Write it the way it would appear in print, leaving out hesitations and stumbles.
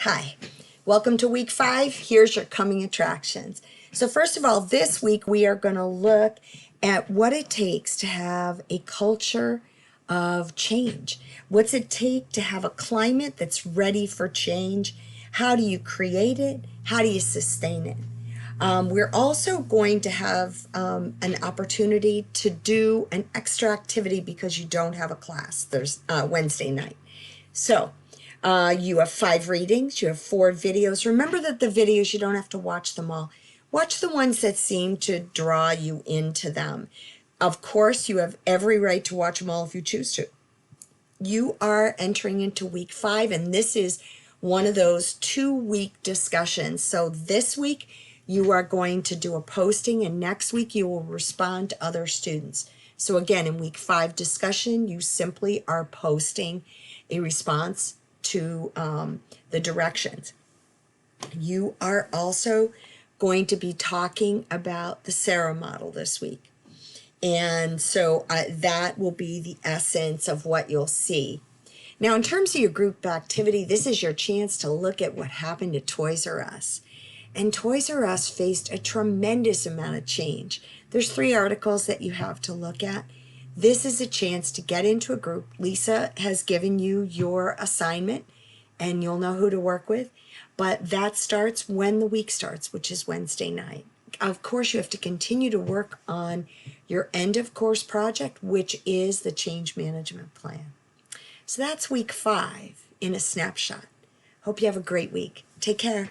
Hi, welcome to week 5. Here's your coming attractions. So first of all, this week we are going to look at what it takes to have a culture of change. What's it take to have a climate that's ready for change? How do you create it? How do you sustain it? We're also going to have an opportunity to do an extra activity because you don't have a class. There's Wednesday night. So you have 5 readings, you have 4 videos. Remember that the videos, you don't have to watch them all. Watch the ones that seem to draw you into them. Of course, you have every right to watch them all if you choose to. You are entering into week 5, and this is one of those 2-week discussions. So this week, you are going to do a posting, and next week you will respond to other students. So again, in week 5 discussion, you simply are posting a response to the directions. You are also going to be talking about the Sarah model this week. And so that will be the essence of what you'll see. Now, in terms of your group activity, this is your chance to look at what happened at Toys R Us. And Toys R Us faced a tremendous amount of change. There's 3 articles that you have to look at. This is a chance to get into a group. Lisa has given you your assignment, and you'll know who to work with. But that starts when the week starts, which is Wednesday night. Of course, you have to continue to work on your end of course project, which is the change management plan. So that's week 5 in a snapshot. Hope you have a great week. Take care.